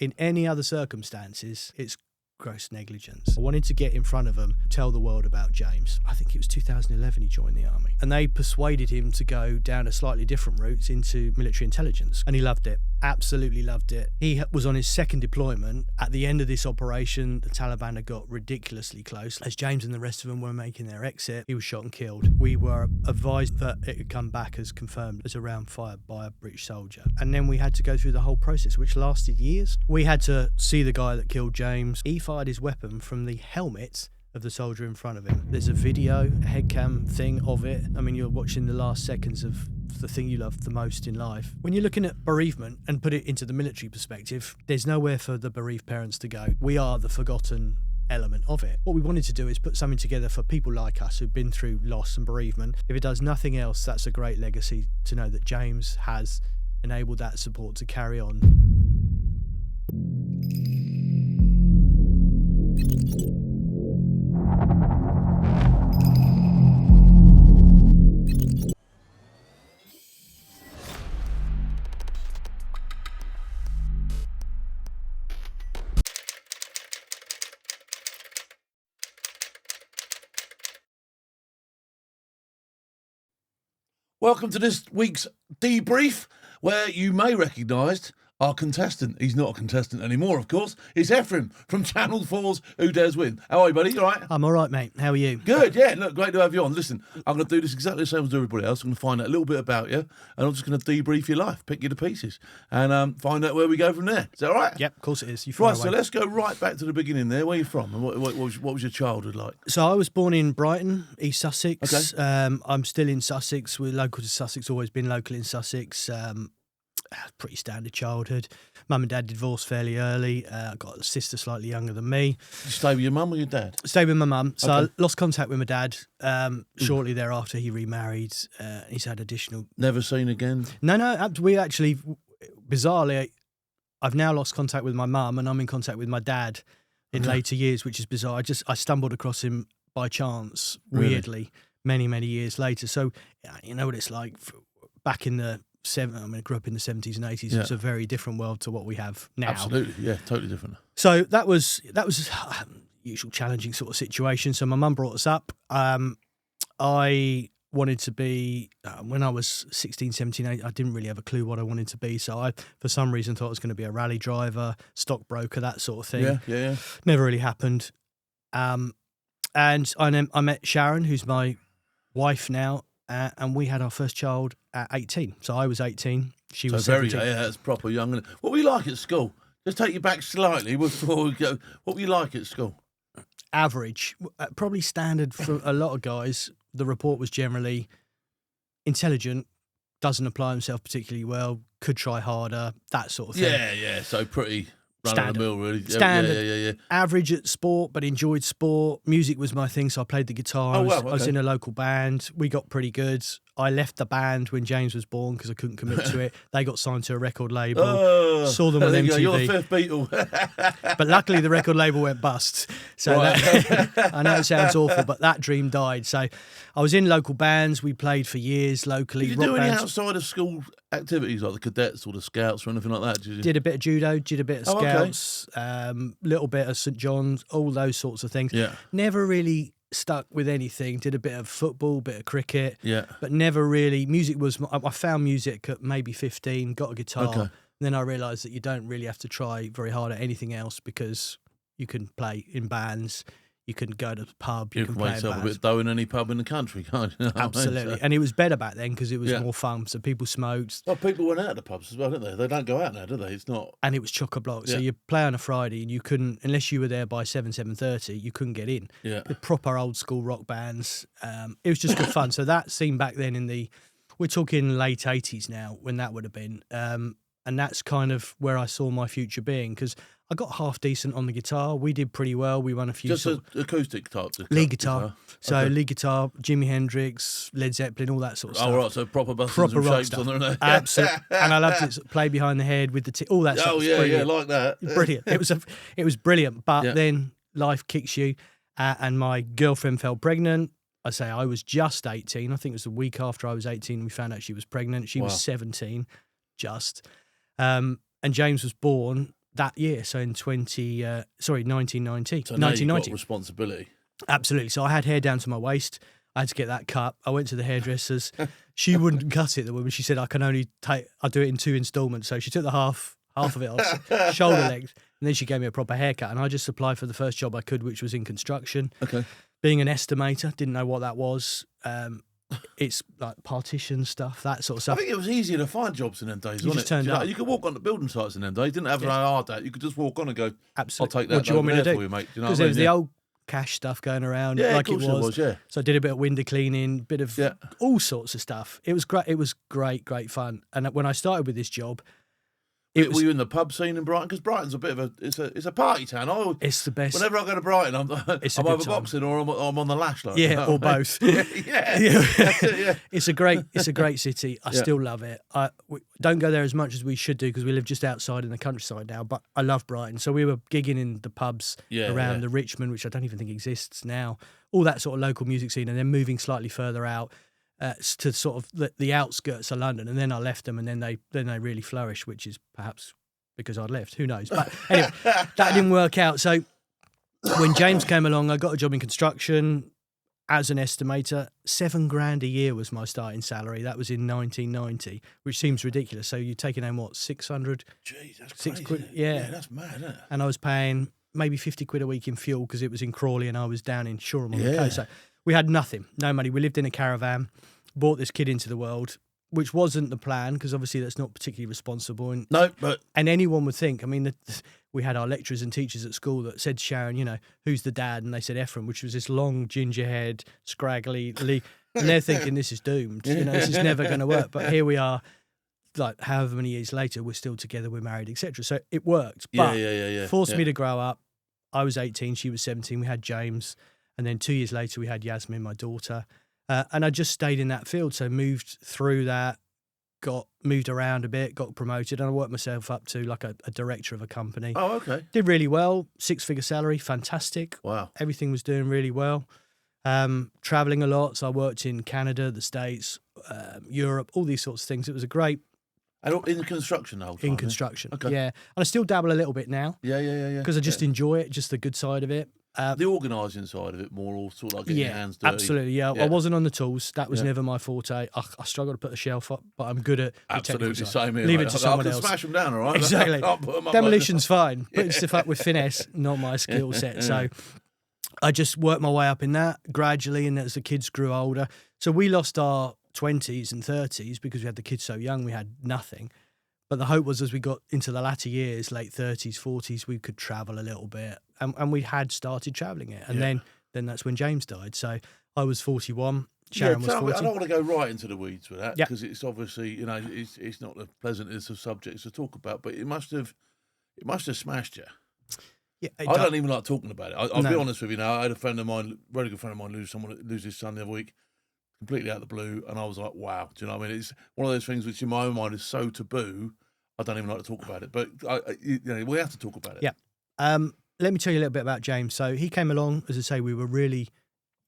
In any other circumstances, it's gross negligence. I wanted to get in front of them, tell the world about James. I think it was 2011 he joined the army. And they persuaded him to go down a slightly different route into military intelligence. And he loved it. Absolutely loved it. He was on his second deployment. At the end of this operation, the Taliban had got ridiculously close. As James and the rest of them were making their exit, he was shot and killed. We were advised that it had come back as confirmed as a round fired by a British soldier. And then we had to go through the whole process, which lasted years. We had to see the guy that killed James. He fired his weapon from the helmet of the soldier in front of him. There's a video, a headcam thing of it. I mean, you're watching the last seconds of the thing you love the most in life. When you're looking at bereavement and put it into the military perspective, there's nowhere for the bereaved parents to go. We are the forgotten element of it. What we wanted to do is put something together for people like us who've been through loss and bereavement. If it does nothing else, that's a great legacy to know that James has enabled that support to carry on. Welcome to this week's debrief, where you may recognise our contestant. He's not a contestant anymore, of course. It's Efrem from Channel 4's Who Dares Win. How are you, buddy? You all right? I'm all right, mate. How are you? Good, yeah. Look, great to have you on. Listen, I'm going to do this exactly the same as everybody else. I'm going to find out a little bit about you, and I'm just going to debrief your life, pick you to pieces, and find out where we go from there. Is that all right? Yep, of course it is. Right, so let's go right back to the beginning there. Where are you from, and what was your childhood like? So I was born in Brighton, East Sussex. Okay. I'm still in Sussex. We're local to Sussex, always been local in Sussex. Pretty standard childhood. Mum and dad divorced fairly early. I got a sister slightly younger than me. Did you stay with your mum or your dad? Stayed with my mum. So Okay. I lost contact with my dad shortly thereafter. He remarried. He's had additional... Never seen again? No, we actually, bizarrely, I've now lost contact with my mum and I'm in contact with my dad in later years, which is bizarre. I stumbled across him by chance, Really? weirdly, many years later. So you know what it's like back in the... I grew up in the 70s and 80s. Yeah. It's a very different world to what we have now. Absolutely, yeah, totally different. So that was usual challenging sort of situation. So my mum brought us up. I wanted to be, when I was 16, 17, I didn't really have a clue what I wanted to be. So I, for some reason, thought I was going to be a rally driver, stockbroker, that sort of thing. Yeah. Never really happened. And I met Sharon, who's my wife now, and we had our first child at 18. So I was 18, she was 17. Yeah, that's proper young. What were you like at school? Just take you back slightly before we go. What were you like at school? Average, probably standard for a lot of guys. The report was generally intelligent, doesn't apply himself particularly well, could try harder, that sort of thing. Yeah. So pretty run of the mill, really. Standard. Yeah. Average at sport, but enjoyed sport. Music was my thing, so I played the guitar. Oh, wow, I was okay. in a local band. We got pretty good. I left the band when James was born because I couldn't commit to it. They got signed to a record label. Saw them on there you MTV. go, you're the fifth Beatle. But luckily the record label went bust. So Right. that, I know it sounds awful, but that dream died. So I was in local bands. We played for years locally. Did you rock do any bands. outside of school activities like the cadets or the scouts or anything like that? Did you? Did a bit of judo, did a bit of Oh, okay. scouts, little bit of St John's, all those sorts of things. Yeah. Never really stuck with anything. Did a bit of football, bit of cricket, Yeah. but never really. Music was. I found music at maybe 15. Got a guitar. Okay. And then I realised that you don't really have to try very hard at anything else because you can play in bands. You can go to the pub. You can make play in yourself a bands. bit dough in any pub in the country, can't you? Absolutely, So, and it was better back then because it was Yeah. more fun. So people smoked. well, people went out of the pubs as well, didn't they? They don't go out now, do they? It's not. And it was chock-a-block. So Yeah. you play on a Friday and you couldn't, unless you were there by 7:30, you couldn't get in. Yeah. The proper old school rock bands. It was just good fun. So that scene back then we're talking late 80s now when that would have been. And that's kind of where I saw my future being because I got half decent on the guitar. We did pretty well. We won a few Just an acoustic type. lead guitar. So Okay. lead guitar, Jimi Hendrix, Led Zeppelin, all that sort of stuff. Oh, right, so proper buttons Proper and rock shapes stuff. on there. Absolutely. And I loved it. Play behind the head with the all that stuff. Oh, was yeah, brilliant. like that. Brilliant. It was brilliant. But Yeah. then life kicks you, and my girlfriend fell pregnant. I was just 18. I think it was the week after I was 18 we found out she was pregnant. She Wow. was 17, just. And James was born that year. So in 1990. So now you've 1990. got responsibility. Absolutely. So I had hair down to my waist. I had to get that cut. I went to the hairdresser's. She wouldn't cut it, the woman. She said, I'll do it in 2 installments. So she took the half of it off, shoulder length, and then she gave me a proper haircut. And I just applied for the first job I could, which was in construction. Okay. Being an estimator, didn't know what that was. It's like partition stuff, that sort of I stuff. think it was easier to find jobs in them days, You wasn't just it? turned up. You could walk on the building sites in them days. Didn't have an hard that. You could just walk on and go, Absolutely. I'll take that What do you want me to do? for you, mate. Do you know Because what I there was mean? the old cash stuff going around, Yeah, like of course it was. yeah. So I did a bit of window cleaning, bit of all sorts of stuff. It was great. It was great fun. And when I started with this job, Were you in the pub scene in Brighton? Because Brighton's a bit of it's a party town. It's the best. Whenever I go to Brighton, I'm It's a either good time. boxing or I'm on the lash. Like, Yeah, or both. yeah. That's it, yeah. It's a great city. I still love it. We don't go there as much as we should do because we live just outside in the countryside now. But I love Brighton. So we were gigging in the pubs around the Richmond, which I don't even think exists now. All that sort of local music scene, and then moving slightly further out to sort of the outskirts of London. And then I left them, and then they really flourished, which is perhaps because I'd left. Who knows? But anyway, that didn't work out. So when James came along, I got a job in construction as an estimator. $7,000 a year was my starting salary. That was in 1990, which seems ridiculous. So you're taking home, what, 600? Jeez, that's £6 crazy. Yeah. That's mad, isn't it? And I was paying maybe 50 quid a week in fuel because it was in Crawley and I was down in Shoreham on the coast. So we had nothing, no money. We lived in a caravan, brought this kid into the world, which wasn't the plan because obviously that's not particularly responsible. And anyone would think, I mean, we had our lecturers and teachers at school that said to Sharon, who's the dad? And they said Efrem, which was this long ginger-haired, scraggly, and they're thinking this is doomed. This is never going to work. But here we are, like however many years later, we're still together, we're married, etc. So it worked. But forced me to grow up. I was 18, she was 17. We had James, and then 2 years later we had Yasmin, my daughter. And I just stayed in that field, so moved through that, moved around a bit, got promoted, and I worked myself up to like a director of a company. Oh, okay. Did really well, 6-figure salary, fantastic. Wow. Everything was doing really well. Traveling a lot, so I worked in Canada, the States, Europe, all these sorts of things. It was a great... And in construction the whole time? In construction, Okay. yeah. And I still dabble a little bit now. Yeah. Because I just enjoy it, just the good side of it. The organising side of it more, or sort of like getting your hands dirty. Absolutely, yeah. I wasn't on the tools. That was never my forte. I struggle to put a shelf up, but I'm good at the Absolutely, technical side. same here. Leave mate. it to someone I can else. smash them down, all right? Exactly. I'll put 'em up Demolition's fine. Putting stuff up with finesse, not my skill set. So I just worked my way up in that gradually, and as the kids grew older. So we lost our 20s and 30s because we had the kids so young, we had nothing. But the hope was as we got into the latter years, late 30s, 40s, we could travel a little bit. And we had started travelling it. And then that's when James died. So I was 41, Sharon was 40. I don't want to go right into the weeds with that Yeah. because it's obviously, it's not the pleasantest of subjects to talk about, but it must have smashed you. Yeah, I don't even like talking about it. I'll be honest with you now. I had a friend of mine, very good friend of mine, lose his son the other week, completely out of the blue, and I was like, wow. Do you know what I mean? It's one of those things which in my own mind is so taboo, I don't even like to talk about it. But we have to talk about it. Yeah. Let me tell you a little bit about James. So he came along, as I say, we were really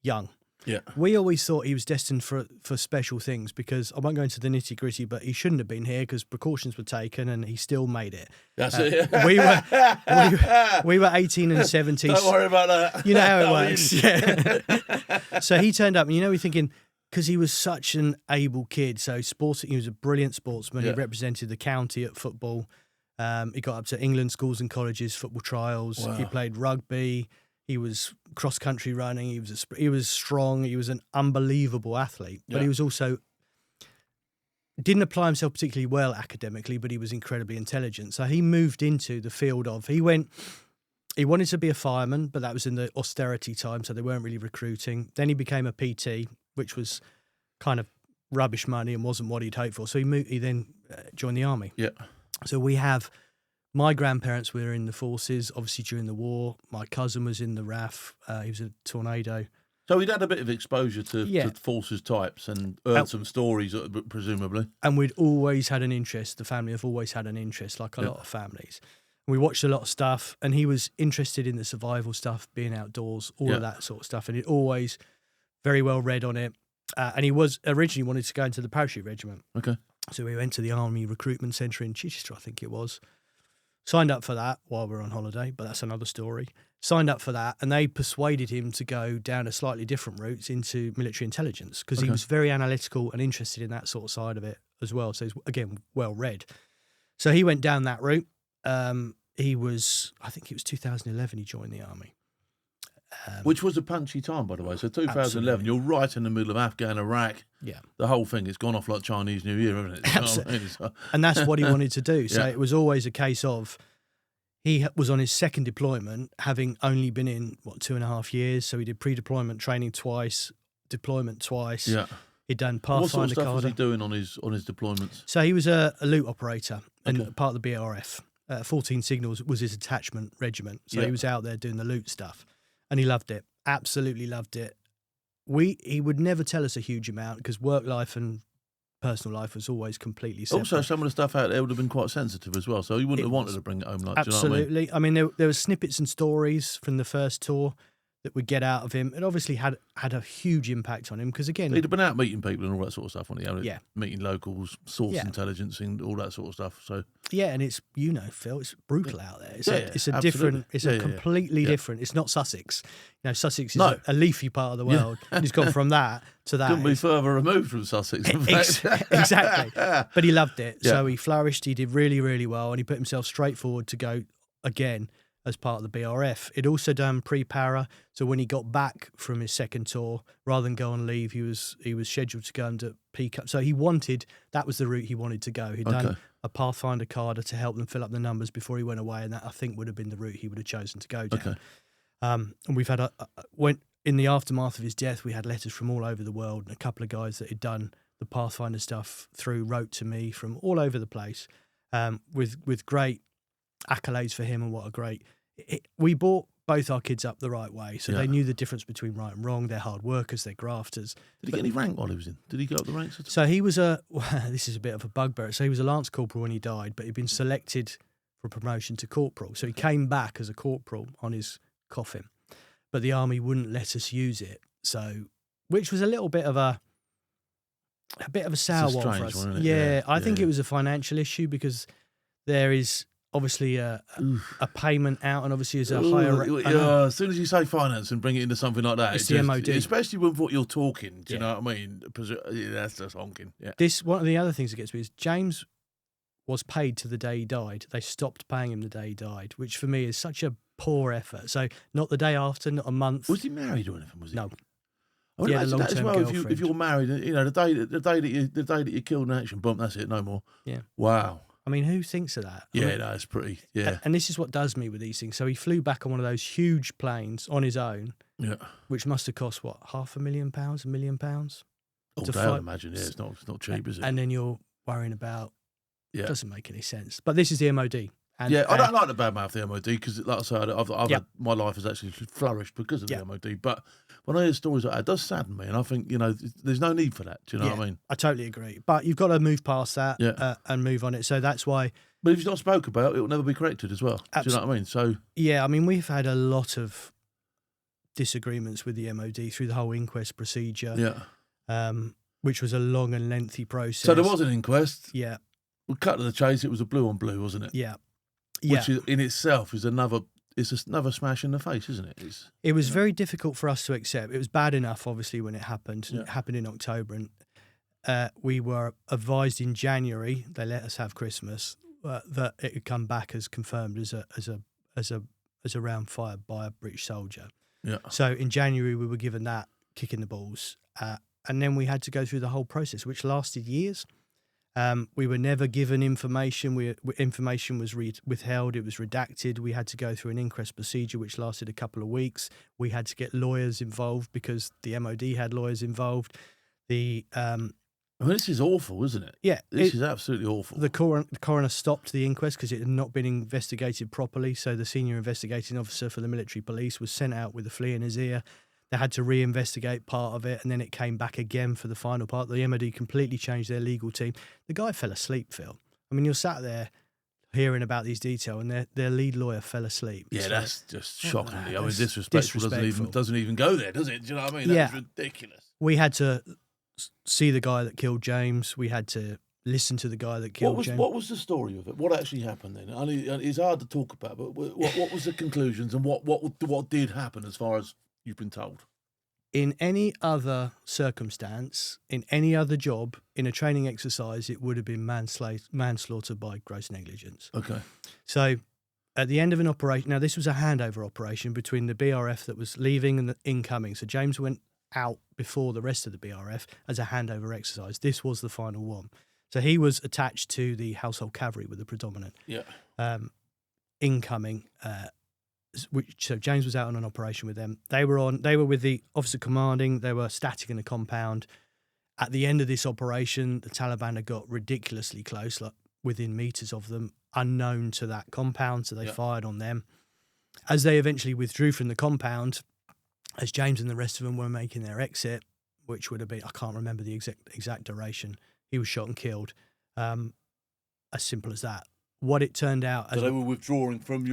young. Yeah. We always thought he was destined for special things because I won't go into the nitty gritty, but he shouldn't have been here because precautions were taken and he still made it. That's it. We were 18 and 17. Don't worry about that. You know how it works. Yeah. So he turned up, and we're thinking, because he was such an able kid. So he was a brilliant sportsman. Yeah. He represented the county at football. He got up to England schools and colleges, football trials. Wow. He played rugby. He was cross-country running. He was strong. He was an unbelievable athlete. But he was also... didn't apply himself particularly well academically, but he was incredibly intelligent. So he moved into the field of... He wanted to be a fireman, but that was in the austerity time, so they weren't really recruiting. Then he became a PT, which was kind of rubbish money and wasn't what he'd hoped for. So he then joined the army. Yeah. So we have... My grandparents were in the forces, obviously during the war. My cousin was in the RAF. He was a tornado. So he'd had a bit of exposure to forces types and heard some stories, presumably. And we'd always had an interest. The family have always had an interest, like a lot of families. And we watched a lot of stuff, and he was interested in the survival stuff, being outdoors, all of that sort of stuff. And he'd always very well read on it. And he was originally wanted to go into the Parachute Regiment. Okay. So we went to the Army Recruitment Centre in Chichester, I think it was. Signed up for that while we were on holiday, but that's another story. Signed up for that, and they persuaded him to go down a slightly different route into military intelligence because he was very analytical and interested in that sort of side of it as well. So he's, again, well read. So he went down that route. I think it was 2011 he joined the army. Which was a punchy time, by the way. So 2011, Absolutely. you're right in the middle of Afghan, Iraq. Yeah. The whole thing, it's gone off like Chinese New Year, hasn't it? You know what I mean? So- And that's what he wanted to do. So Yeah. it was always a case of he was on his second deployment, having only been in, 2.5 years. So he did pre-deployment training twice, deployment twice. Yeah. He'd done What sort Pathfinder of stuff was he Carter. doing on his deployments? So he was a loot operator and Okay. part of the BRF. 14 Signals was his attachment regiment. So Yeah. he was out there doing the loot stuff. And he loved it. Absolutely loved it. He would never tell us a huge amount because work life and personal life was always completely separate. Also, some of the stuff out there would have been quite sensitive as well, so he wouldn't have wanted to bring it home. Like, Absolutely. Do you know what I mean? There were snippets and stories from the first tour that we'd get out of him. It obviously had a huge impact on him because, again... He'd have been out meeting people and all that sort of stuff, wouldn't he? Yeah. Meeting locals, source Yeah. intelligence and all that sort of stuff. So Yeah, and it's, Phil, it's brutal out there. It's Yeah, a absolutely. different, it's Yeah, a yeah, yeah. completely Yeah. different. It's not Sussex. Sussex is No. a leafy part of the world. And he's gone from that to that. couldn't be further removed from Sussex, in fact. Exactly. But he loved it. Yeah. So he flourished. He did really, really well. And he put himself straight forward to go again as part of the BRF. He'd also done pre-para. So when he got back from his second tour, rather than go on leave, he was scheduled to go into P-Cup. So that was the route he wanted to go. He'd done a Pathfinder Carter to help them fill up the numbers before he went away. And that, I think, would have been the route he would have chosen to go down. Okay. And we've had in the aftermath of his death, we had letters from all over the world, and a couple of guys that had done the Pathfinder stuff wrote to me from all over the place, with great accolades for him and what a great. We brought both our kids up the right way, so they knew the difference between right and wrong. They're hard workers, they're grafters. Did he get any rank while he was in? Did he go up the ranks at all? So he was this is a bit of a bugbear. So he was a lance corporal when he died, but he'd been selected for promotion to corporal. So he came back as a corporal on his coffin, but the army wouldn't let us use it. So, which was a little bit of a sour one for us. isn't it? Yeah, I think it was a financial issue because there is obviously a payment out, and obviously there's a higher. As soon as you say finance and bring it into something like that, It's the MOD. Especially with what you're talking. Do you know what I mean? That's just honking. Yeah. One of the other things that gets me is James was paid to the day he died. They stopped paying him the day he died, which for me is such a poor effort. So not the day after, not a month. Was he married or anything? Was he? No. I would Yeah, imagine the that as long-term well. If girlfriend. you're married, the day that you killed in action, boom, that's it, no more. Yeah. Wow. I mean, who thinks of that? Yeah, that's pretty. Yeah. And this is what does me with these things. So he flew back on one of those huge planes on his own, Yeah. which must have cost what, £500,000, £1 million? All to day, I fly- imagine. Yeah, it's not cheap, is it? And then you're worrying about. Yeah. It doesn't make any sense. But this is the MOD. And, I don't like the bad mouth the MOD because, like I said, I've Yep. had, my life has actually flourished because of Yep. the MOD. But when I hear stories like that, it does sadden me, and I think there's no need for that. Do you know what I mean? I totally agree. But you've got to move past that and move on it. So that's why. But if it's not spoke about, it will never be corrected as well. Do you know what I mean? So Yeah, I mean, we've had a lot of disagreements with the MOD through the whole inquest procedure, which was a long and lengthy process. So there was an inquest. Yeah, We'll cut to the chase. It was a blue on blue, wasn't it? yeah. Which is, in itself is another smash in the face, isn't it? It was very difficult for us to accept. It was bad enough, obviously, when it happened. Yeah. It happened in October, and we were advised in January. They let us have Christmas that it had come back as confirmed as a round fired by a British soldier. Yeah. So in January we were given that kick in the balls, and then we had to go through the whole process, which lasted years. We were never given information. Information was withheld. It was redacted. We had to go through an inquest procedure, which lasted a couple of weeks. We had to get lawyers involved because the MOD had lawyers involved. This is awful, isn't it? Yeah, This is absolutely awful. The coroner stopped the inquest because it had not been investigated properly. So the senior investigating officer for the military police was sent out with a flea in his ear. They had to re-investigate part of it, and then it came back again for the final part. The MOD completely changed their legal team. The guy fell asleep, Phil. I mean, you're sat there hearing about these details, and their lead lawyer fell asleep. Yeah, So- that's just shockingly. I mean, that's disrespectful doesn't even go there, does it? Do you know what I mean? Yeah. That's ridiculous. We had to see the guy that killed James. We had to listen to the guy that killed James. What was the story of it? What actually happened then? I mean, it's hard to talk about, but what was the conclusions and what did happen as far as you've been told? In any other circumstance, in any other job, in a training exercise, it would have been manslaughter by gross negligence. Okay. So at the end of an operation, now this was a handover operation between the BRF that was leaving and the incoming. So James went out before the rest of the BRF as a handover exercise. This was the final one. So he was attached to the household cavalry with the predominant incoming. So James was out on an operation with them. They were with the officer commanding. They were static in the compound. At the end of this operation, the Taliban had got ridiculously close, like within meters of them, unknown to that compound. So they fired on them. As they eventually withdrew from the compound, as James and the rest of them were making their exit, which would have been, I can't remember the exact duration, he was shot and killed. As simple as that. What it turned out... So they were withdrawing from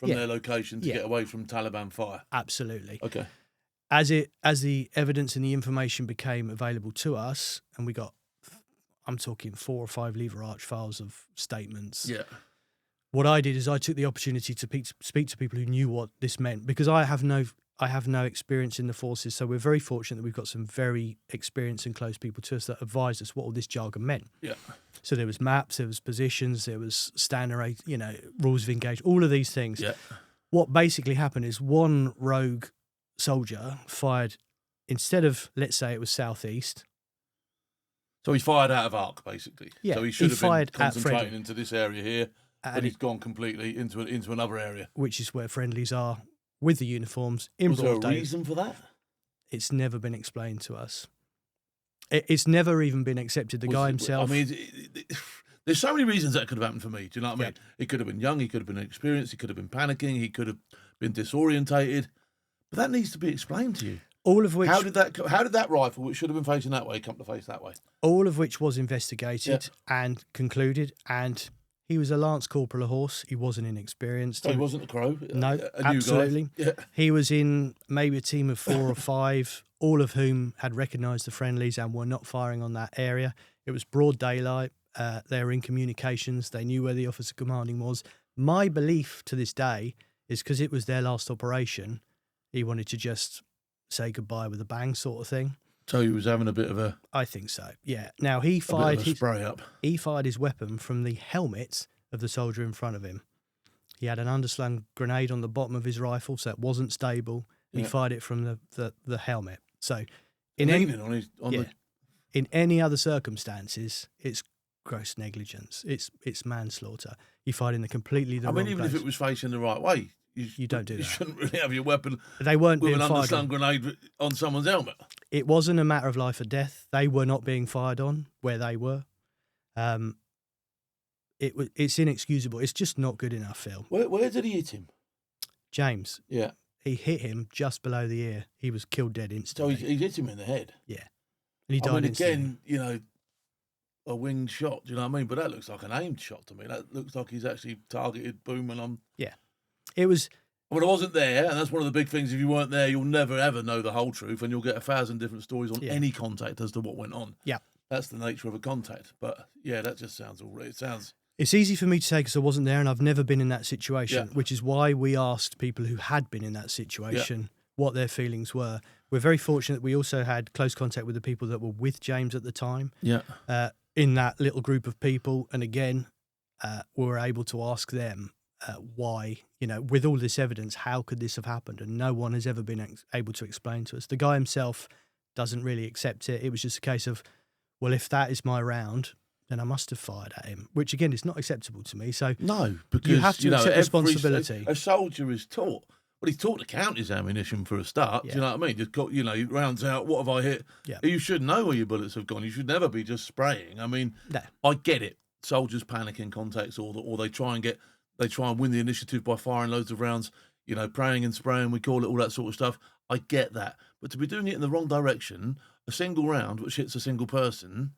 their location to get away from Taliban fire? Absolutely. Okay. As the evidence and the information became available to us, and we got, I'm talking 4 or 5 lever arch files of statements. Yeah. What I did is I took the opportunity to speak to people who knew what this meant, because I have no experience in the forces, so we're very fortunate that we've got some very experienced and close people to us that advised us what all this jargon meant. Yeah. So there was maps, there was positions, there was standard, rules of engagement, all of these things. Yeah. What basically happened is one rogue soldier fired, instead of, let's say it was southeast. So he fired out of arc, basically. Yeah. So he should have been concentrating friendly into this area here, but he's gone completely into another area. Which is where friendlies are with the uniforms in Was there broad a day. reason for that? It's never been explained to us. It's never even been accepted. The guy himself... I mean, there's so many reasons that could have happened for me. Do you know what I mean? He could have been young, he could have been inexperienced, he could have been panicking, he could have been disorientated. But that needs to be explained to you. All of which... How did that rifle, which should have been facing that way, come to face that way? All of which was investigated and concluded, and he was a lance corporal of horse. He wasn't inexperienced. So he wasn't a crow? No, a new absolutely. guy. Yeah. He was in maybe a team of 4 or 5, all of whom had recognised the friendlies and were not firing on that area. It was broad daylight. They were in communications. They knew where the officer commanding was. My belief to this day is because it was their last operation, he wanted to just say goodbye with a bang sort of thing. So he was having a bit of a... I think so, yeah. Now, he fired spray up. He fired his weapon from the helmet of the soldier in front of him. He had an underslung grenade on the bottom of his rifle, so it wasn't stable. He fired it from the helmet. So in any other circumstances, it's gross negligence. It's manslaughter. You fired in the completely the wrong place. Even if it was facing the right way, you don't do that. You shouldn't really have your weapon they weren't with being an fired underslung grenade on someone's helmet. It wasn't a matter of life or death. They were not being fired on where they were. It's inexcusable. It's just not good enough, Phil. Where did he hit him? James. Yeah. He hit him just below the ear. He was killed dead instantly. So he hit him in the head? Yeah. And he died instantly. Again, a winged shot, do you know what I mean? But that looks like an aimed shot to me. That looks like he's actually targeted, boom, and I'm... Yeah. It was... I mean, I wasn't there, and that's one of the big things. If you weren't there, you'll never, ever know the whole truth, and you'll get 1,000 different stories on any contact as to what went on. Yeah. That's the nature of a contact. But, yeah, that just sounds all right. It sounds... It's easy for me to say because I wasn't there and I've never been in that situation, which is why we asked people who had been in that situation what their feelings were. We're very fortunate we also had close contact with the people that were with James at the time in that little group of people. And again, we were able to ask them why, with all this evidence, how could this have happened? And no one has ever been able to explain to us. The guy himself doesn't really accept it. It was just a case of, well, if that is my round, then I must have fired at him, which again is not acceptable to me. So no, because you have to accept responsibility. A soldier is taught. Well, he's taught to count his ammunition for a start. Do you know what I mean? Just got, he rounds out. What have I hit? Yeah. You should know where your bullets have gone. You should never be just spraying. I mean, I get it. Soldiers panic in contacts, or they try and win the initiative by firing loads of rounds. Praying and spraying. We call it all that sort of stuff. I get that, but to be doing it in the wrong direction, a single round which hits a single person.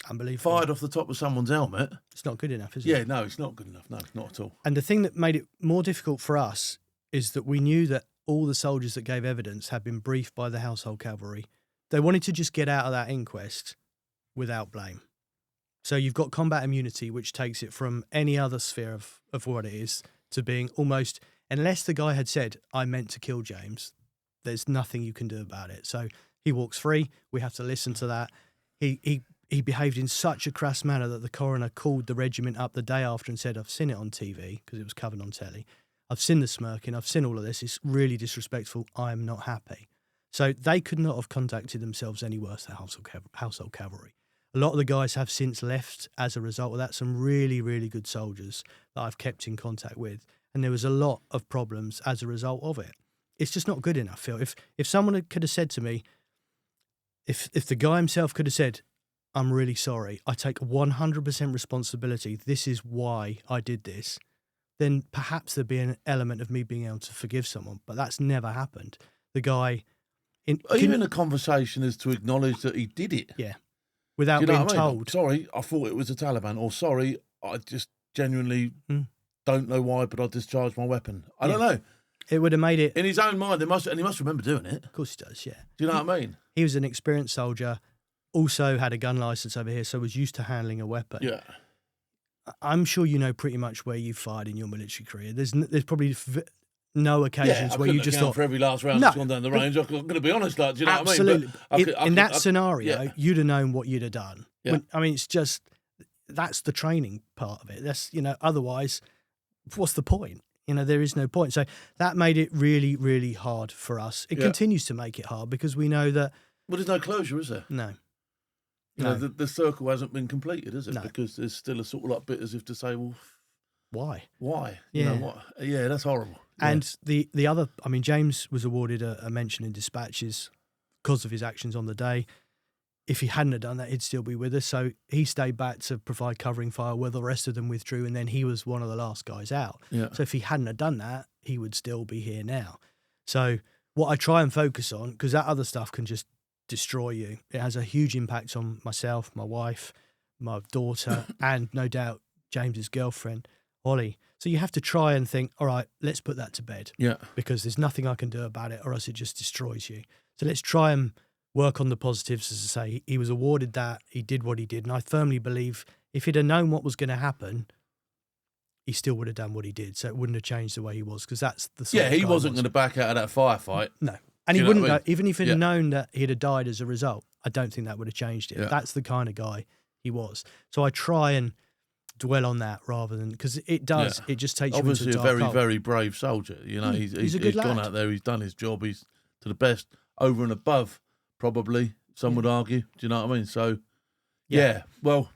Unbelievable. Fired off the top of someone's helmet. It's not good enough, is it? Yeah, no, it's not good enough. No, not at all. And the thing that made it more difficult for us is that we knew that all the soldiers that gave evidence had been briefed by the household cavalry. They wanted to just get out of that inquest without blame. So you've got combat immunity, which takes it from any other sphere of what it is to being almost, unless the guy had said, I meant to kill James, there's nothing you can do about it. So he walks free. We have to listen to that. He behaved in such a crass manner that the coroner called the regiment up the day after and said, I've seen it on TV because it was covered on telly. I've seen the smirking. I've seen all of this. It's really disrespectful. I'm not happy. So they could not have conducted themselves any worse than household cavalry. A lot of the guys have since left as a result of that. Some really, really good soldiers that I've kept in contact with. And there was a lot of problems as a result of it. It's just not good enough, Phil. If someone could have said to me, if the guy himself could have said, I'm really sorry, I take 100% responsibility, this is why I did this, then perhaps there'd be an element of me being able to forgive someone. But that's never happened. The guy... Even a conversation is to acknowledge that he did it. Yeah. Without being told. Sorry, I thought it was the Taliban. Or sorry, I just genuinely don't know why, but I discharged my weapon. I don't know. It would have made it... In his own mind, he must remember doing it. Of course he does, yeah. Do you know what I mean? He was an experienced soldier, also had a gun licence over here, so was used to handling a weapon. Yeah. I'm sure you know pretty much where you've fired in your military career. There's probably no occasions where you just thought... for every last round that's gone down the range. I'm going to be honest, like, do you know absolutely. what I mean? In that scenario, you'd have known what you'd have done. Yeah. It's just... That's the training part of it. That's, otherwise, what's the point? There is no point. So that made it really, really hard for us. It continues to make it hard because we know that... Well, there's no closure, is there? No. The circle hasn't been completed, is it? No. Because there's still a sort of like bit as if to say, well... Why? Yeah. What? Yeah, that's horrible. And the other... James was awarded a mention in dispatches because of his actions on the day. If he hadn't have done that, he'd still be with us. So he stayed back to provide covering fire where the rest of them withdrew, and then he was one of the last guys out. Yeah. So if he hadn't have done that, he would still be here now. So what I try and focus on, because that other stuff can just destroy you. It has a huge impact on myself, my wife, my daughter, and no doubt James's girlfriend, Holly. So you have to try and think, all right, let's put that to bed. Yeah. Because there's nothing I can do about it, or else it just destroys you. So let's try and work on the positives. As I say, he was awarded that, he did what he did, and I firmly believe if he'd have known what was going to happen, he still would have done what he did, so it wouldn't have changed the way he was, because that's the sort of he guy wasn't going to back out of that firefight. No. And he wouldn't have, even if he'd known that he'd have died as a result, I don't think that would have changed it. That's the kind of guy he was. So I try and dwell on that rather than, because it does, it just takes obviously you into a dark very, hole. very brave soldier. He's a good lad. Gone out there, he's done his job, he's to the best, over and above, probably. Some would argue. Do you know what I mean? So, well,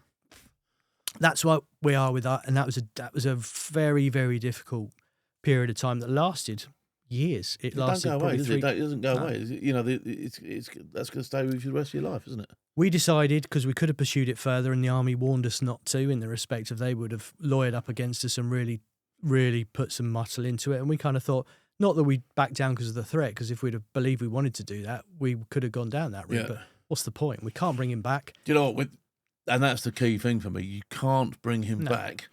that's what we are with that, and that was a very, very difficult period of time that lasted years. It lasted don't go away, probably it doesn't go away. It's that's going to stay with you the rest of your life, isn't it? We decided, because we could have pursued it further, and the army warned us not to, in the respect of they would have lawyered up against us and really, really put some muscle into it. And we kind of thought, not that we'd back down because of the threat, because if we'd have believed we wanted to do that, we could have gone down that route. But what's the point? We can't bring him back. Do you know what? And that's the key thing for me. You can't bring him back,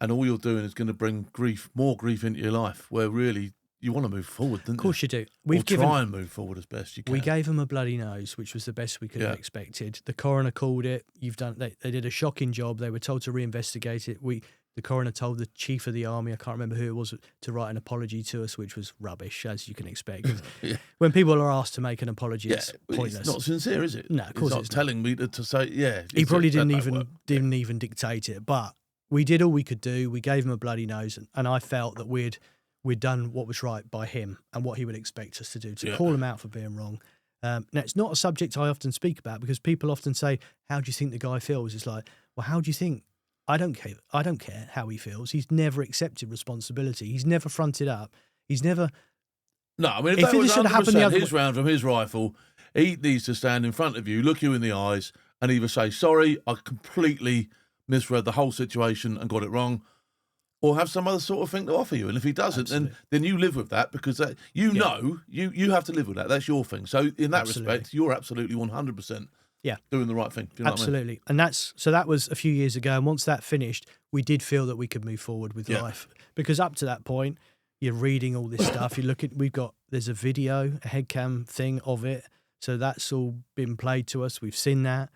and all you're doing is going to bring more grief into your life, where really you want to move forward, don't you? Of course you do. Try and move forward as best you can. We gave him a bloody nose, which was the best we could have expected. The coroner called it. They did a shocking job. They were told to reinvestigate it. The coroner told the chief of the army, I can't remember who it was, to write an apology to us, which was rubbish, as you can expect. When people are asked to make an apology, it's pointless. It's not sincere, is it? No, of course it's not telling me to say, He probably didn't even dictate it, but we did all we could do. We gave him a bloody nose, and I felt that we'd done what was right by him and what he would expect us to do, to call him out for being wrong. Now, it's not a subject I often speak about, because people often say, how do you think the guy feels? It's like, well, how do you think? I don't care how he feels. He's never accepted responsibility. He's never fronted up. He's never... No, I mean, if that was 100% his round from his rifle, he needs to stand in front of you, look you in the eyes, and either say, sorry, I completely misread the whole situation and got it wrong, or have some other sort of thing to offer you. And if he doesn't, then you live with that, because you know you have to live with that. That's your thing. So in that respect, you're absolutely 100% doing the right thing. Do you know absolutely. What I mean? And that was a few years ago. And once that finished, we did feel that we could move forward with life, because up to that point, you're reading all this stuff. You look at, there's a video, a headcam thing of it. So that's all been played to us. We've seen that.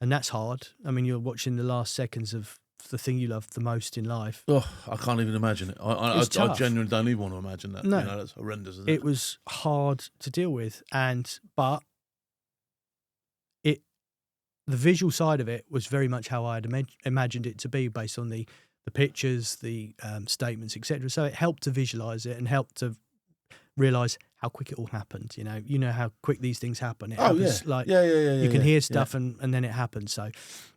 and that's hard. I mean, you're watching the last seconds of the thing you love the most in life. Oh, I can't even imagine it. I tough. genuinely don't even want to imagine that. No. You know, that's horrendous, isn't it? It was hard to deal with, but the visual side of it was very much how I had imagined it to be, based on the pictures, the statements, etc. So it helped to visualize it and helped to realize how quick it all happened. You know how quick these things happen. It happens, you can hear stuff and then it happens. So,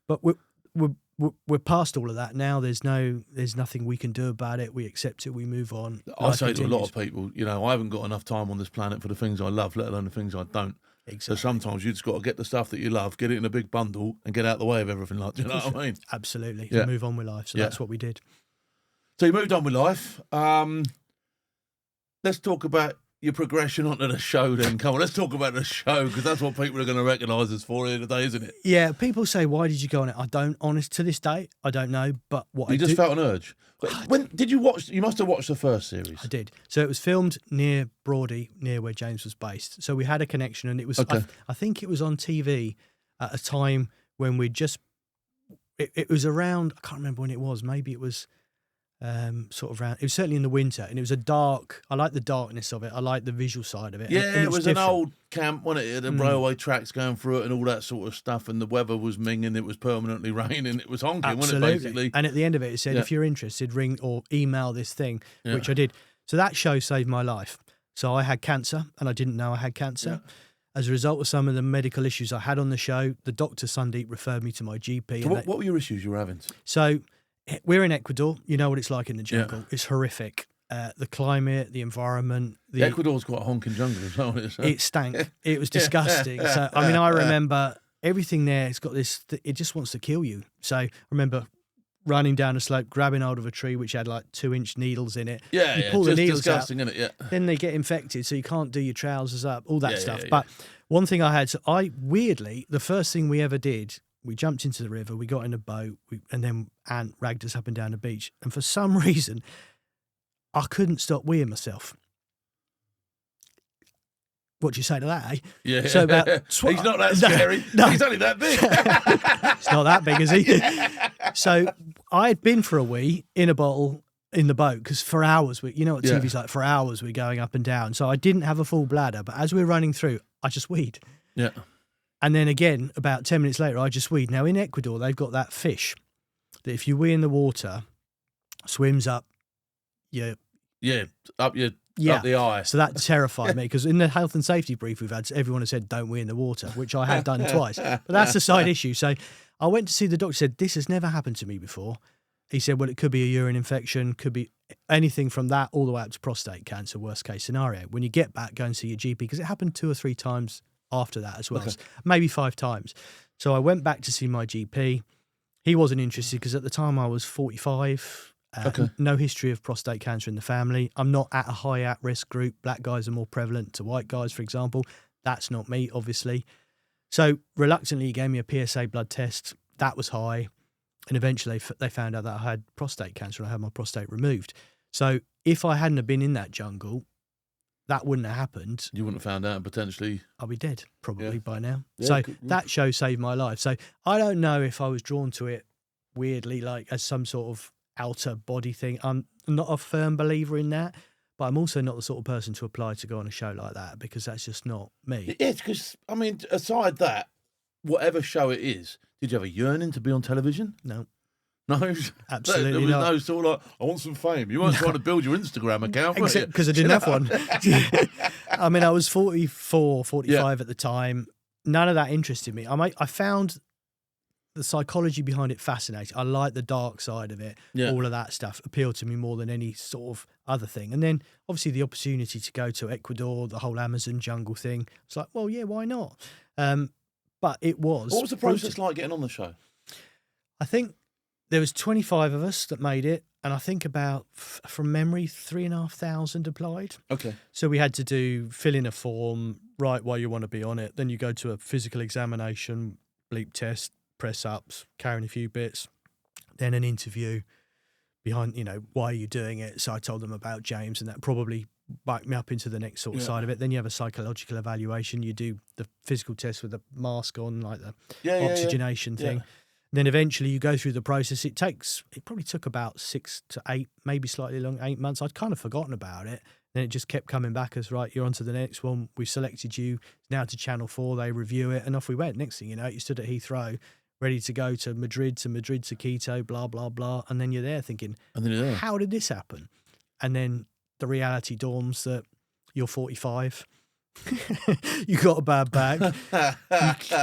but we're past all of that now. There's nothing we can do about it. We accept it. We move on. I say to a lot of people, I haven't got enough time on this planet for the things I love, let alone the things I don't. Exactly. So sometimes you just got to get the stuff that you love, get it in a big bundle, and get out of the way of everything. Like, do you know what I mean? Absolutely. Yeah. And move on with life. So that's what we did. So you moved on with life. Let's talk about your progression onto the show then. Come on, let's talk about the show, because that's what people are going to recognise us for here today, isn't it? Yeah, people say, why did you go on it? I don't, to this day, I don't know. But what you just felt an urge. When did you watch? You must have watched the first series. I did. So it was filmed near Broady, near where James was based. So we had a connection, and it was, Okay. I think it was on TV at a time when we just, it was around, I can't remember when it was. Maybe it was sort of around, it was certainly in the winter, and it was I like the darkness of it. I like the visual side of it. Yeah, and it was different. an old camp, wasn't it? The railway tracks going through it and all that sort of stuff, and the weather was minging, it was permanently raining, it was honking, Absolutely. wasn't it, basically? And at the end of it, it said, if you're interested, ring or email this thing, which I did. So that show saved my life. So I had cancer, and I didn't know I had cancer. Yeah. As a result of some of the medical issues I had on the show, the doctor, Sandeep, referred me to my GP. So what were your issues you were having? So we're in Ecuador. You know what it's like in the jungle. Yeah. It's horrific. The climate, the environment. Ecuador's quite a honking jungle as well. It stank. It was disgusting. So, I mean, I remember everything there. It's got this, it just wants to kill you. So I remember running down a slope, grabbing hold of a tree which had like 2-inch needles in it. Yeah, you pull the needles disgusting, out, isn't it? Yeah. Then they get infected, so you can't do your trousers up, all that stuff. Yeah. But one thing I had, so weirdly, the first thing we ever did, we jumped into the river, we got in a boat, and then Ant ragged us up and down the beach. And for some reason, I couldn't stop weeing myself. What do you say to that, eh? Yeah. So about he's not that scary. No. He's only that big. It's not that big, is he? So I had been for a wee in a bottle in the boat, because for hours, you know what TV's like, for hours we're going up and down. So I didn't have a full bladder, but as we were running through, I just weed. Yeah. And then again, about 10 minutes later, I just weed. Now in Ecuador, they've got that fish that if you wee in the water, swims up your... up the eye. So that terrified me, because in the health and safety brief we've had, everyone has said don't wee in the water, which I had done twice. But that's a side issue. So I went to see the doctor, said, this has never happened to me before. He said, well, it could be a urine infection, could be anything from that all the way up to prostate cancer, worst case scenario. When you get back, go and see your GP, because it happened 2 or 3 times after that as well, maybe 5 times. So I went back to see my GP. He wasn't interested, because at the time I was 45, no history of prostate cancer in the family. I'm not at a high at-risk group. Black guys are more prevalent to white guys, for example. That's not me, obviously. So reluctantly, he gave me a PSA blood test. That was high. And eventually they found out that I had prostate cancer and I had my prostate removed. So if I hadn't have been in that jungle, that wouldn't have happened. You wouldn't have found out, and potentially... I'll be dead probably by now. Yeah, so that show saved my life. So I don't know if I was drawn to it weirdly, like as some sort of outer body thing. I'm not a firm believer in that, but I'm also not the sort of person to apply to go on a show like that, because that's just not me. Yeah, because, I mean, aside that, whatever show it is, did you have a yearning to be on television? No. No? Absolutely there was not. no sort of like, I want some fame. You weren't trying to build your Instagram account, were you? Because I didn't have one. I mean, I was 44, 45 at the time. None of that interested me. I found the psychology behind it fascinating. I like the dark side of it. Yeah. All of that stuff appealed to me more than any sort of other thing. And then obviously the opportunity to go to Ecuador, the whole Amazon jungle thing. It's like, well, yeah, why not? But it was. What was the process like getting on the show? I think there was 25 of us that made it, and I think about, from memory, 3,500 applied. Okay. So we had to fill in a form, write why you want to be on it. Then you go to a physical examination, bleep test, press ups, carrying a few bits, then an interview, behind, why are you doing it? So I told them about James, and that probably backed me up into the next sort of side of it. Then you have a psychological evaluation. You do the physical test with the mask on, like the oxygenation thing. Yeah. Then eventually you go through the process. It probably took about 6 to 8, maybe slightly long, 8 months. I'd kind of forgotten about it. Then it just kept coming back as, right, you're on to the next one. We've selected you. Now to Channel 4, they review it, and off we went. Next thing you know, you stood at Heathrow, ready to go to Madrid to Quito, blah, blah, blah. And then you're there thinking, how did this happen? And then the reality dawns that you're 45. You got a bad back.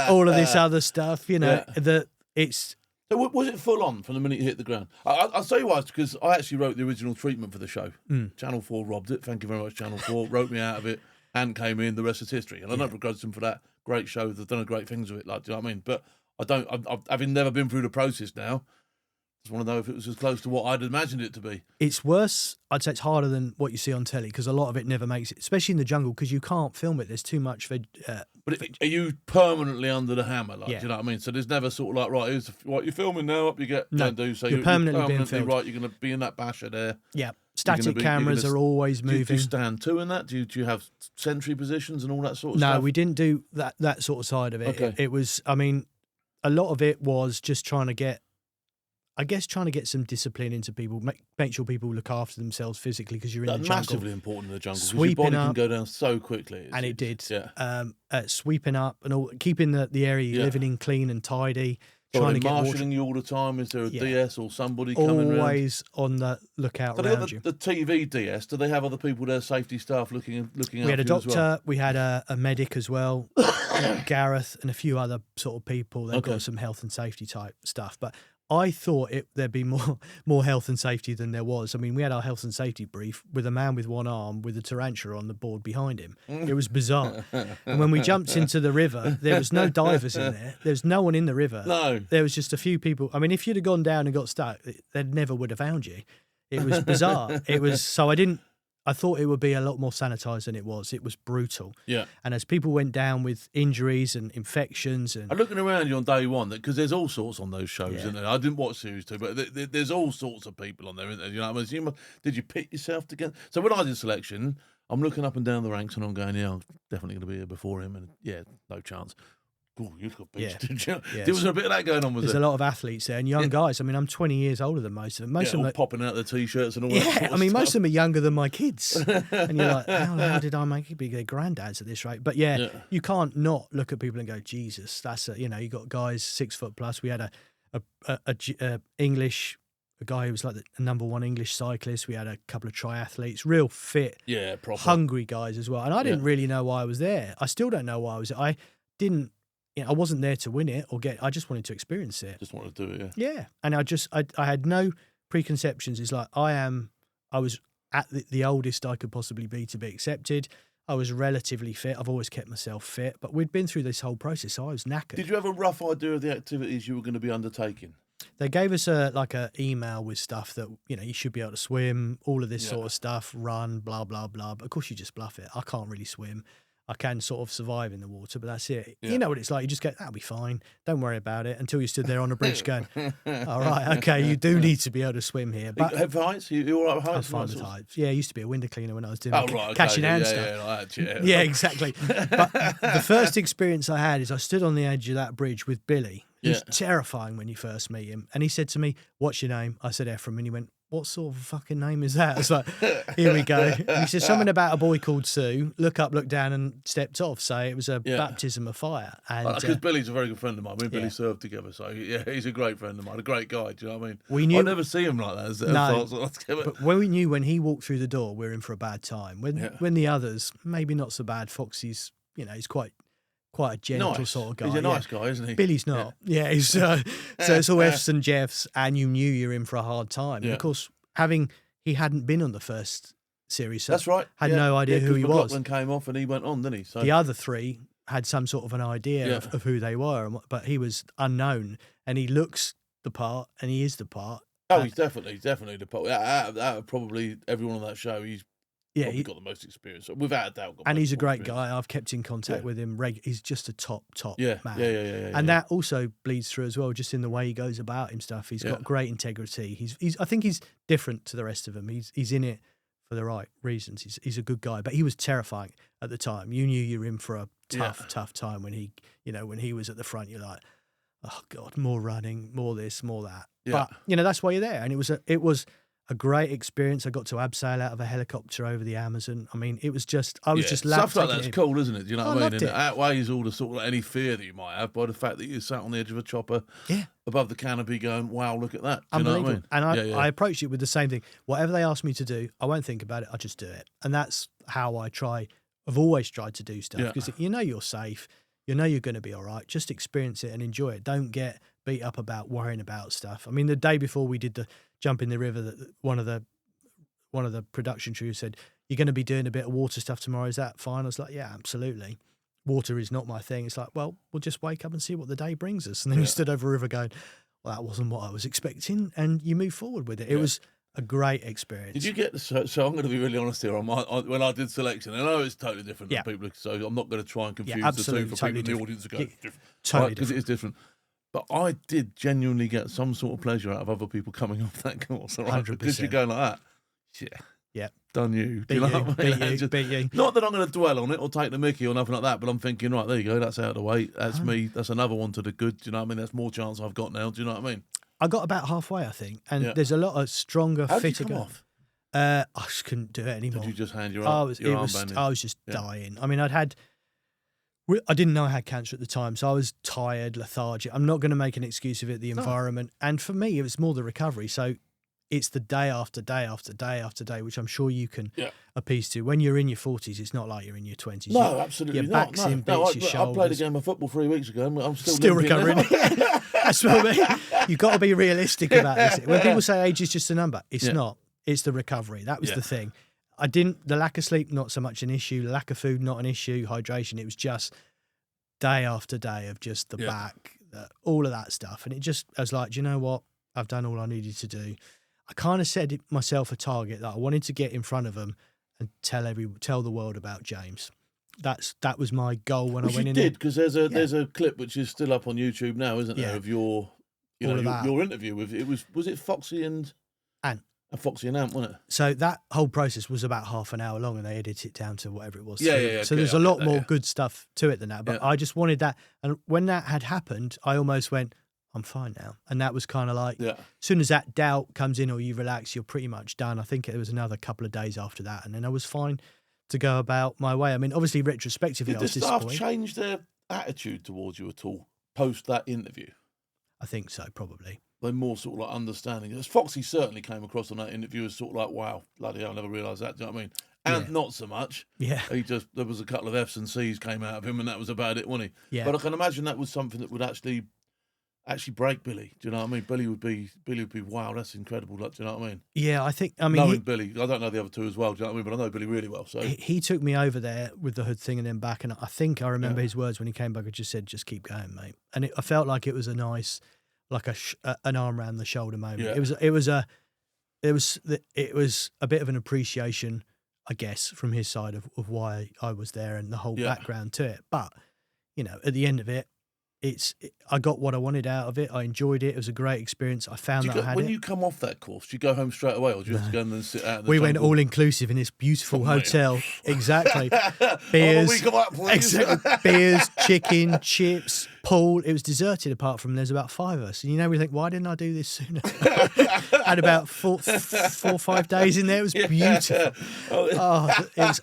All of this other stuff, that it's... So was it full on from the minute you hit the ground? I'll tell you why, because I actually wrote the original treatment for the show. Channel 4 robbed it. Thank you very much, Channel 4. Wrote me out of it and came in. The rest is history. And I don't begrudge them for that. Great show. They've done great things with it. Like, do you know what I mean? But having never been through the process now, I just want to know if it was as close to what I'd imagined it to be. It's worse. I'd say it's harder than what you see on telly, because a lot of it never makes it, especially in the jungle, because you can't film it. There's too much. But are you permanently under the hammer? Like, do you know what I mean? So there's never sort of like, right, here's what you're filming now. Up you get. No, do so. you're permanently being filmed. Right. You're going to be in that basher there. Yeah. Static cameras are always moving. Do you stand to in that? Do you have sentry positions and all that sort of stuff? No, we didn't do that sort of side of it. Okay. It was, I mean, a lot of it was just trying to get some discipline into people, make sure people look after themselves physically, because you're in the jungle. Massively important in the jungle. Sweeping your body up, can go down so quickly. And it did. Yeah. Sweeping up and all, keeping the area you're living in clean and tidy. Trying to get marshalling you all the time. Is there a DS or somebody coming around? Always on the lookout around you. The TV DS. Do they have other people there, safety staff looking after you? We had a doctor. Well? We had a medic as well, Gareth, and a few other sort of people. They've got some health and safety type stuff, but I thought there'd be more health and safety than there was. I mean, we had our health and safety brief with a man with one arm with a tarantula on the board behind him. It was bizarre. And when we jumped into the river, there was no divers in there. There was no one in the river. No. There was just a few people. I mean, if you'd have gone down and got stuck, they never would have found you. It was bizarre. I thought it would be a lot more sanitised than it was. It was brutal. Yeah. And as people went down with injuries and infections and... I'm looking around you on day one, because there's all sorts on those shows, isn't there? I didn't watch series 2, but there's all sorts of people on there, isn't there? You know what I mean? Did you pick yourself together? So when I did selection, I'm looking up and down the ranks and I'm going, I'm definitely going to be here before him. And no chance. Oh, you got beached, did you? Yeah, there was a bit of that going on, There's a lot of athletes there and young guys. I mean, I'm 20 years older than most of them. Most of them all popping out their T-shirts and all that sort of most stuff. of them are younger than my kids. And you're like, how did I make it be their granddads at this rate? But you can't not look at people and go, Jesus, that's you got guys 6 foot plus. We had a guy who was like the number 1 English cyclist. We had a couple of triathletes, real fit, proper hungry guys as well. And I didn't really know why I was there. I still don't know why I was there. I didn't. I wasn't there to win it I just wanted to experience it. Just wanted to do it, Yeah. And I had no preconceptions. It's like I was at the oldest I could possibly be to be accepted. I was relatively fit. I've always kept myself fit, but we'd been through this whole process, so I was knackered. Did you have a rough idea of the activities you were going to be undertaking? They gave us a email with stuff that, you should be able to swim, all of this sort of stuff, run, blah, blah, blah. But of course you just bluff it. I can't really swim. I can sort of survive in the water, but that's it. You know what it's like. You just go, that'll be fine. Don't worry about it, until you stood there on a bridge going, all right, okay, you do need to be able to swim here. But have heights? You all right with heights? I was fine with heights. Yeah, I used to be a window cleaner when I was doing right, catching hand stuff. Yeah, exactly. But the first experience I had is I stood on the edge of that bridge with Billy. He's terrifying when you first meet him. And he said to me, what's your name? I said, Efrem. And he went, what sort of fucking name is that? I was like, here we go. And he said something about a boy called Sue. Look up, look down, and stepped off. So it was a baptism of fire. And because Billy's a very good friend of mine. Me and Billy served together. So he's a great friend of mine, a great guy. Do you know what I mean? I never see him like that. But when we knew when he walked through the door, we were in for a bad time. When the others, maybe not so bad, Foxy's, he's quite a gentle sort of guy. He's a nice guy, isn't he? Billy's not. Yeah, he's, so it's all F's and Jeffs, and you knew you're in for a hard time. And of course, he hadn't been on the first series, so that's right. Had no idea who he was. McLaughlin came off and he went on, didn't he? So the other 3 had some sort of an idea of who they were, but he was unknown, and he looks the part, and he is the part. Oh, he's definitely the part. Out of probably everyone on that show, he's Yeah, probably got the most experience. Without a doubt. And he's a great guy. I've kept in contact with him. He's just a top man. Yeah. That also bleeds through as well, just in the way he goes about him stuff. He's got great integrity. I think he's different to the rest of them. He's in it for the right reasons. He's a good guy, but he was terrifying at the time. You knew you were in for a tough time when he was at the front. You're like, oh God, more running, more this, more that. Yeah. But that's why you're there. And it was a great experience. I got to abseil out of a helicopter over the Amazon. I mean, it was just, I was just stuff like that's cool, isn't it? Do you know what I mean? And it it outweighs all the sort of any fear that you might have by the fact that you sat on the edge of a chopper above the canopy going, wow, look at that. Do you know what I mean? And I approached it with the same thing. Whatever they ask me to do, I won't think about it. I just do it. And that's how I've always tried to do stuff, because you're safe. You know you're going to be all right. Just experience it and enjoy it. Don't get beat up about worrying about stuff. I mean, the day before we did the jump in the river, that one of the production crew said, "You're going to be doing a bit of water stuff tomorrow. Is that fine?" I was like, "Yeah, absolutely. Water is not my thing." It's like, well, we'll just wake up and see what the day brings us. And then you stood over a river going, well, that wasn't what I was expecting. And you move forward with it. It was a great experience. Did you get so I'm going to be really honest here. When I did selection, and I know it's totally different than people, so I'm not going to try and confuse the two for people in the audience to go different. Totally because it is different. But I did genuinely get some sort of pleasure out of other people coming off that course, all right? 100%. Because you're going like that. Yeah. Done you. Do you know what I mean? Beat you. Not that I'm going to dwell on it or take the mickey or nothing like that, but I'm thinking, right, there you go, that's out of the way. That's me. That's another one to the good. Do you know what I mean? That's more chance I've got now. Do you know what I mean? I got about halfway, I think, and there's a lot of stronger, fitter guys. Off? I just couldn't do it anymore. Did you just hand your armband in? I was just dying. I mean, I didn't know I had cancer at the time, so I was tired, lethargic. I'm not going to make an excuse of it, the environment. And for me, it was more the recovery. So it's the day after day after day after day, which I'm sure you can appease to. When you're in your 40s, it's not like you're in your 20s. No, absolutely your not. Back's in bits, your shoulders. I played a game of football 3 weeks ago, and I'm still recovering. That's what I mean. You've got to be realistic about this. When people say age is just a number, it's not. It's the recovery. That was the thing. The lack of sleep, not so much an issue. The lack of food, not an issue. Hydration, it was just day after day of just the back, all of that stuff. And I was like, do you know what? I've done all I needed to do. I kind of set myself a target that I wanted to get in front of them and tell the world about James. That was my goal when I went in. You did, because there's a clip which is still up on YouTube now, isn't there, of your interview with was it Foxy and Ant. Foxy and Ant, wasn't it? So that whole process was about half an hour long, and they edited it down to whatever it was. Yeah. So there's a lot more good stuff to it than that. But I just wanted that. And when that had happened, I almost went, I'm fine now. And that was kind of like, as soon as that doubt comes in or you relax, you're pretty much done. I think it was another couple of days after that. And then I was fine to go about my way. I mean, obviously, retrospectively, I was disappointed. Did the staff change their attitude towards you at all post that interview? I think so, probably. They're more sort of like understanding. As Foxy certainly came across on that interview as sort of like, wow, bloody hell, I never realised that. Do you know what I mean? And not so much. Yeah. There was a couple of F's and C's came out of him, and that was about it, wasn't he? Yeah. But I can imagine that was something that would actually break Billy. Do you know what I mean? Billy would be, wow, that's incredible. Do you know what I mean? Yeah, knowing Billy, I don't know the other two as well. Do you know what I mean? But I know Billy really well. So he took me over there with the hood thing and then back, and I think I remember his words when he came back. I just said, "Just keep going, mate." And I felt like it was a nice, like an arm around the shoulder moment. Yeah. It was a bit of an appreciation, I guess, from his side of why I was there and the whole background to it. But at the end of it, I got what I wanted out of it. I enjoyed it. It was a great experience. I found that I had when you come off that course, do you go home straight away, or do you have to go and then sit out? We went all inclusive in this beautiful hotel. Exactly. Beers, exactly. Beers, chicken, chips, pool. It was deserted apart from there's about 5 of us. And we think, why didn't I do this sooner? Had about 4 or 5 days in there. It was beautiful. Oh, it was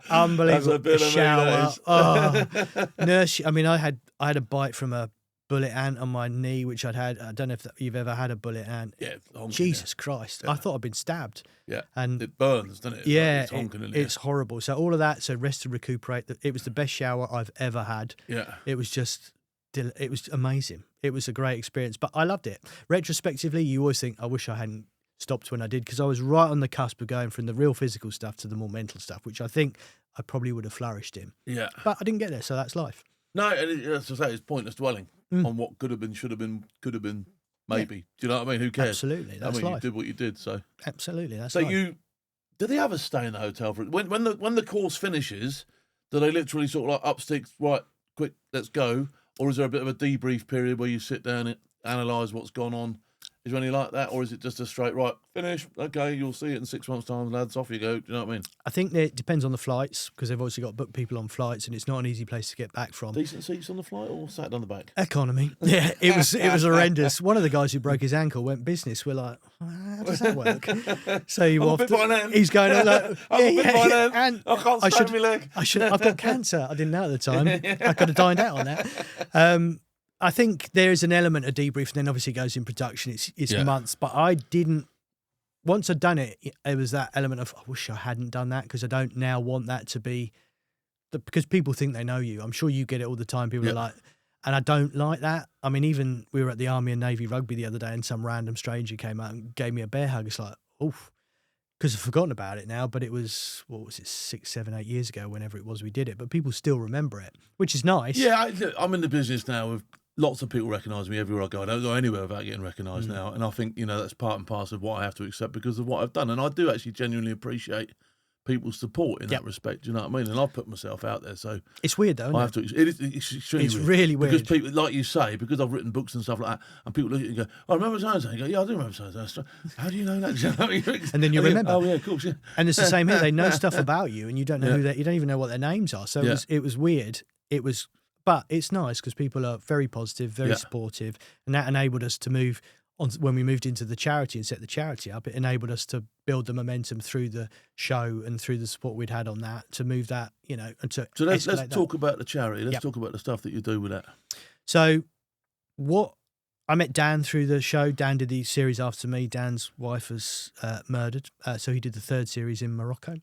unbelievable. The shower. Nurse. I mean, I had a bite from a bullet ant on my knee, which I'd had. I don't know if you've ever had a bullet ant. Yeah. Jesus Christ. I thought I'd been stabbed. Yeah. And it burns, doesn't it? Yeah. It's honking, it's horrible. So all of that, so rest and recuperate. It was the best shower I've ever had. Yeah. It was amazing. It was a great experience, but I loved it. Retrospectively, you always think, I wish I hadn't stopped when I did, because I was right on the cusp of going from the real physical stuff to the more mental stuff, which I think I probably would have flourished in. Yeah. But I didn't get there, so that's life. No, as I say, it's pointless dwelling on what could have been, should have been, could have been, maybe. Do you know what I mean? Who cares? Absolutely, that's I mean, life. you did what you did, so. Absolutely, that's so life. Do the others stay in the hotel for when the course finishes? Do they literally sort of like up sticks, right, quick, let's go? Or is there a bit of a debrief period where you sit down and analyse what's gone on? Is there any like that? Or is it just a straight, right, finish, okay, you'll see it in 6 months' time, lads, off you go. Do you know what I mean? I think that it depends on the flights, because they've obviously got to book people on flights, and it's not an easy place to get back from. Decent seats on the flight or sat down the back? Economy. Yeah, it was horrendous. One of the guys who broke his ankle went business. We're like, how does that work? So you I'm a bit by hand. he's going like, I'm a bit by hand. and I can't stand my leg. I've got cancer. I didn't know at the time. I could have dined out on that. I think there is an element of debrief, and then obviously it goes in production. It's months, but I didn't. Once I'd done it, it was that element of, I wish I hadn't done that, because I don't now want that to be, because people think they know you. I'm sure you get it all the time. People are like, and I don't like that. I mean, even we were at the Army and Navy rugby the other day, and some random stranger came out and gave me a bear hug. It's like, oof, because I've forgotten about it now, but it was, what was it, 6, 7, 8 years ago, whenever it was we did it, but people still remember it, which is nice. Yeah, I'm in the business now with lots of people recognise me everywhere I go. I don't go anywhere without getting recognised now. And I think, that's part and parcel of what I have to accept because of what I've done. And I do actually genuinely appreciate people's support in that respect. Do you know what I mean? And I've put myself out there. So it's weird, though, isn't it? It's extremely it's weird. Really weird. Because people, like you say, because I've written books and stuff like that, and people look at you and go, I remember so-and-so. You go, yeah, I do remember so-and-so. How do you know that? Do you know what I mean? And then you remember. Oh, yeah, of course, yeah. And it's the same here. They know stuff about you, and you don't know you don't even know what their names are. So it was weird. But it's nice because people are very positive, very supportive, and that enabled us to move on. When we moved into the charity and set the charity up, it enabled us to build the momentum through the show and through the support we'd had on that to move that, and to So let's escalate talk about the charity. Let's talk about the stuff that you do with that. So I met Dan through the show. Dan did the series after me. Dan's wife was murdered, so he did the 3rd series in Morocco.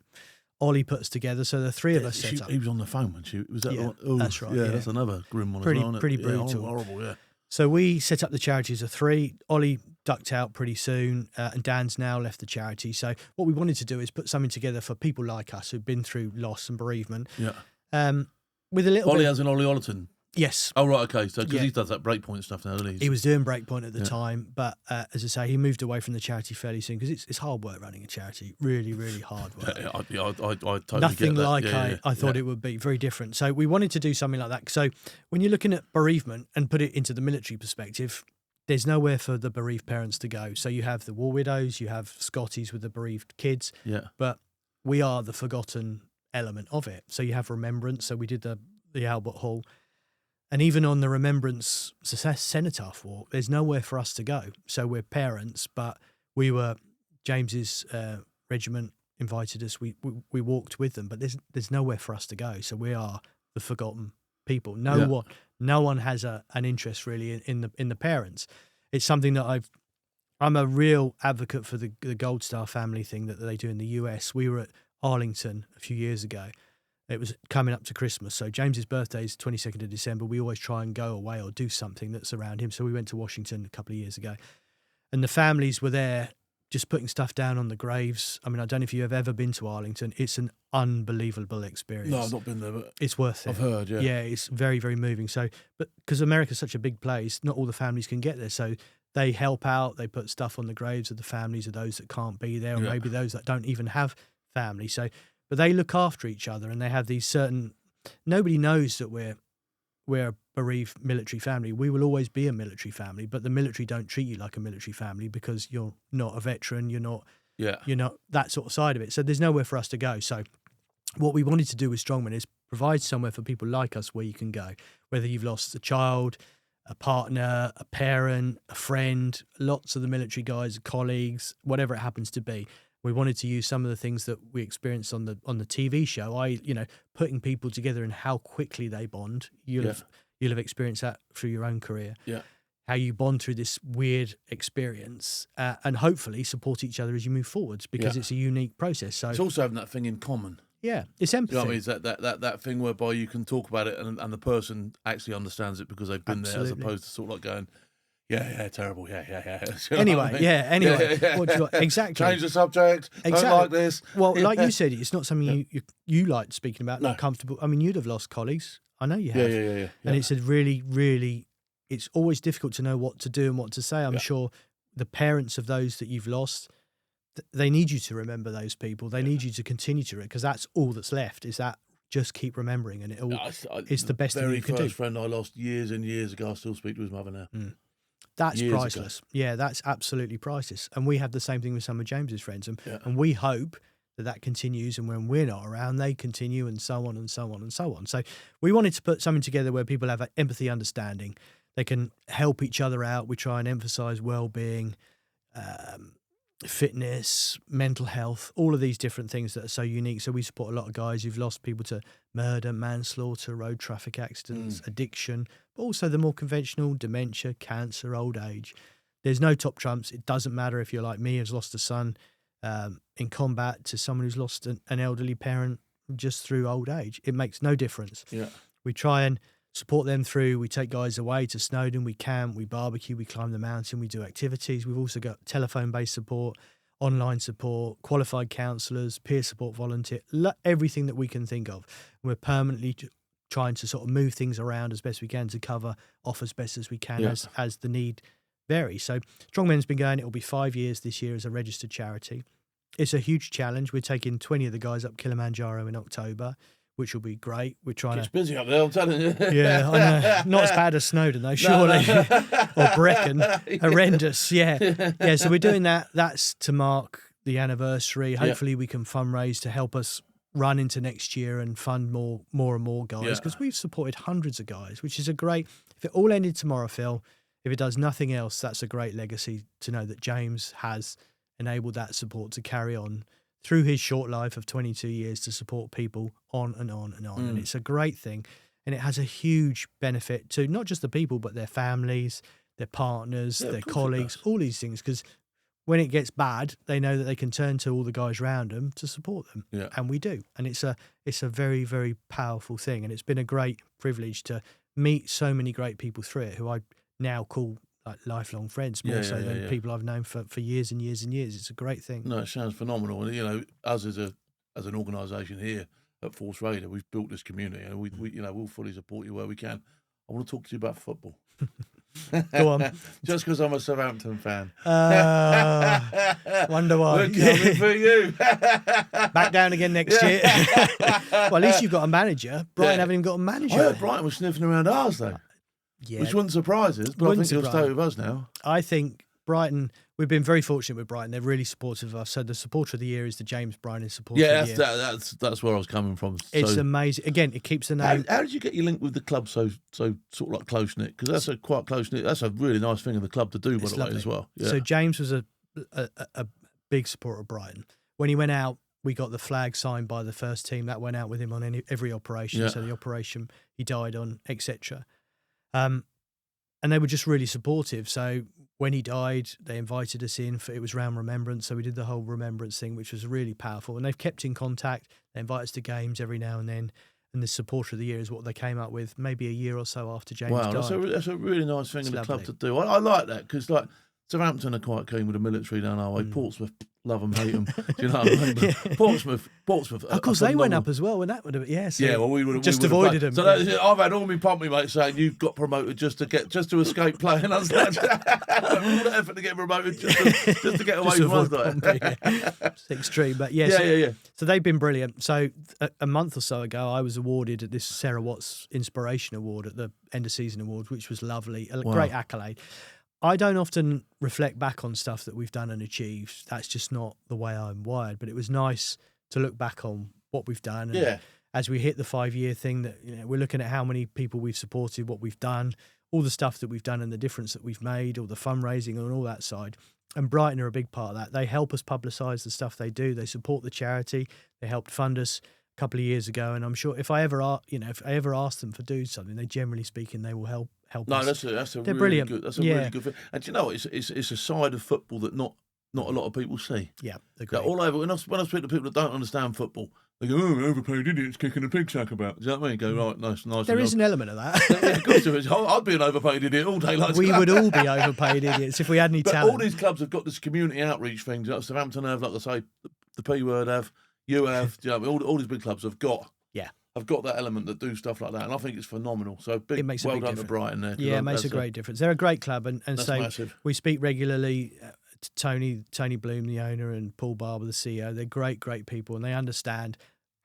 Ollie put us together, so the 3 of us set up. He was on the phone when she was that the one? Oh, that's right. Yeah, that's another grim one. Pretty, as well, pretty brutal. Horrible. Yeah. So we set up the charity as a 3. Ollie ducked out pretty soon, and Dan's now left the charity. So what we wanted to do is put something together for people like us who've been through loss and bereavement. Yeah. With a little Ollie bit. as in Ollie Ollerton. Yes. Oh, right, okay. So, because he does that breakpoint stuff now, doesn't he? He was doing breakpoint at the time, but as I say, he moved away from the charity fairly soon because it's hard work running a charity. Really, really hard work. I totally Nothing get that. like I thought it would be. Very different. So we wanted to do something like that. So when you're looking at bereavement and put it into the military perspective, there's nowhere for the bereaved parents to go. So you have the war widows, you have Scotties with the bereaved kids, but we are the forgotten element of it. So you have remembrance. So we did the Albert Hall. And even on the Remembrance Cenotaph Walk, there's nowhere for us to go. So we're parents, but James's regiment invited us. We walked with them, but there's nowhere for us to go. So we are the forgotten people. No one has an interest really in the parents. It's something that I'm a real advocate for the Gold Star family thing that they do in the US. We were at Arlington a few years ago. It was coming up to Christmas. So James's birthday is 22nd of December. We always try and go away or do something that's around him. So we went to Washington a couple of years ago. And the families were there just putting stuff down on the graves. I mean, I don't know if you've ever been to Arlington. It's an unbelievable experience. No, I've not been there, but it's worth it. I've heard, yeah. Yeah, it's very, very moving. So, but because America's such a big place, not all the families can get there. So they help out. They put stuff on the graves of the families of those that can't be there, or maybe those that don't even have family. So, but they look after each other, and they have these certain. Nobody knows that we're a bereaved military family. We will always be a military family, but the military don't treat you like a military family because you're not a veteran. You're not that sort of side of it. So there's nowhere for us to go. So what we wanted to do with Strongman is provide somewhere for people like us where you can go, whether you've lost a child, a partner, a parent, a friend, lots of the military guys, colleagues, whatever it happens to be. We wanted to use some of the things that we experienced on the TV show. Putting people together and how quickly they bond. You'll have experienced that through your own career. Yeah, how you bond through this weird experience and hopefully support each other as you move forwards because it's a unique process. So it's also having that thing in common. Yeah, it's empathy. You know what I mean? It's that thing whereby you can talk about it and the person actually understands it because they've been there, as opposed to sort of like going, yeah, terrible, yeah. Anyway, What do you got? Exactly. Change the subject. Exactly. Don't like this. Well, like you said, it's not something you like speaking about. Not comfortable. I mean, you'd have lost colleagues. I know you have. Yeah. And it's a really, really. It's always difficult to know what to do and what to say. I'm sure the parents of those that you've lost, they need you to remember those people. They need you to continue to, because that's all that's left, is that just keep remembering, and it's the best thing you can do. Very first friend I lost years and years ago, I still speak to his mother now. That's Years priceless. ago. Yeah, that's absolutely priceless. And we have the same thing with some of James's friends, and we hope that continues, and when we're not around, they continue, and so on and so on and so on. So we wanted to put something together where people have empathy, understanding. They can help each other out. We try and emphasise well-being, fitness, mental health, all of these different things that are so unique. So we support a lot of guys who've lost people to murder, manslaughter, road traffic accidents, addiction, but also the more conventional dementia, cancer, old age. There's no top trumps. It doesn't matter if you're like me, who's lost a son in combat, to someone who's lost an elderly parent just through old age. It makes no difference. Yeah. We try and support them through. We take guys away to Snowdon, we camp, we barbecue, we climb the mountain, we do activities. We've also got telephone-based support, online support, qualified counsellors, peer support volunteer, everything that we can think of. We're permanently trying to sort of move things around as best we can to cover off as best as we can as the need varies. So Strongmen's been going, it'll be 5 years this year as a registered charity. It's a huge challenge. We're taking 20 of the guys up Kilimanjaro in October, which will be great. We're trying It's busy up there, I'm telling you. Yeah, I know. Not as bad as Snowdon, though, surely. Or Brecon. Horrendous, yeah. Yeah, so we're doing that. That's to mark the anniversary. Hopefully we can fundraise to help us run into next year and fund more and more guys, because we've supported hundreds of guys, which is a great... If it all ended tomorrow, Phil, if it does nothing else, that's a great legacy to know that James has enabled that support to carry on through his short life of 22 years to support people on and on and on. And it's a great thing. And it has a huge benefit to not just the people, but their families, their partners, their colleagues, all these things. Because when it gets bad, they know that they can turn to all the guys around them to support them. Yeah. And we do. And it's a very, very powerful thing. And it's been a great privilege to meet so many great people through it, who I now call like lifelong friends, more so than people I've known for years and years and years. It's a great thing. No, it sounds phenomenal. And, you know, us as an organisation here at Force Raider, we've built this community, and we we'll fully support you where we can. I want to talk to you about football. Go on. Just because I'm a Southampton fan. Wonder why. We're coming for you. Back down again next year. Well, at least you've got a manager. Brighton haven't even got a manager. I heard Brighton was sniffing around ours, though. Yeah. Which wouldn't surprise us, but I think he'll stay with us now. I think Brighton, we've been very fortunate with Brighton. They're really supportive of us. So the supporter of the year is the James Brynin supporter of the year. That's where I was coming from. It's amazing. Again, it keeps the name. How did you get your link with the club so sort of like close-knit? Because that's a quite close-knit, that's a really nice thing of the club to do, by the way, as well. Yeah. So James was a big supporter of Brighton. When he went out, we got the flag signed by the first team. That went out with him on every operation. Yeah. So the operation he died on, etc. And they were just really supportive. So when he died, they invited us in. It was round remembrance. So we did the whole remembrance thing, which was really powerful. And they've kept in contact. They invite us to games every now and then. And the supporter of the year is what they came up with maybe a year or so after James died. That's a really nice thing of the club to do. I like that, because like Southampton are quite keen with the military down our way. Portsmouth, love them, hate them. Do you know what I mean? Yeah. Portsmouth. Of course, they went up as well, and that would have, well, we would have just avoided them. So I've had all my pumpy mates saying you've got promoted just to escape playing. I was like, all the effort to get promoted just to get away from us. It's extreme, but So they've been brilliant. So a month or so ago, I was awarded at this Sarah Watts Inspiration Award at the end of season awards, which was lovely, a great accolade. I don't often reflect back on stuff that we've done and achieved. That's just not the way I'm wired. But it was nice to look back on what we've done. And as we hit the 5-year thing, that we're looking at how many people we've supported, what we've done, all the stuff that we've done and the difference that we've made, all the fundraising and all that side. And Brighton are a big part of that. They help us publicise the stuff they do. They support the charity. They helped fund us a couple of years ago. And I'm sure if I ever ask them for doing something, they generally speaking, they will help us. No, that's a They're really brilliant. Good. That's a really good thing. And do you know, it's a side of football that not a lot of people see. Yeah, agreed. All over. When I speak to people that don't understand football, they go, "Oh, overpaid idiots kicking a pig sack about." Do you know what I mean? Go, right, nice. There is an element of that. Of course there is. I'd be an overpaid idiot all day. We would all be overpaid idiots if we had any talent. All these clubs have got this community outreach thing. You know, Southampton have, like I say, the P word have. You have. Do you know, all these big clubs have got. Yeah. I've got that element that do stuff like that, and I think it's phenomenal. So well done to Brighton there. Yeah, it makes a great difference. They're a great club, and so massive. We speak regularly Tony Bloom, the owner, and Paul Barber, the CEO. They're great people, and they understand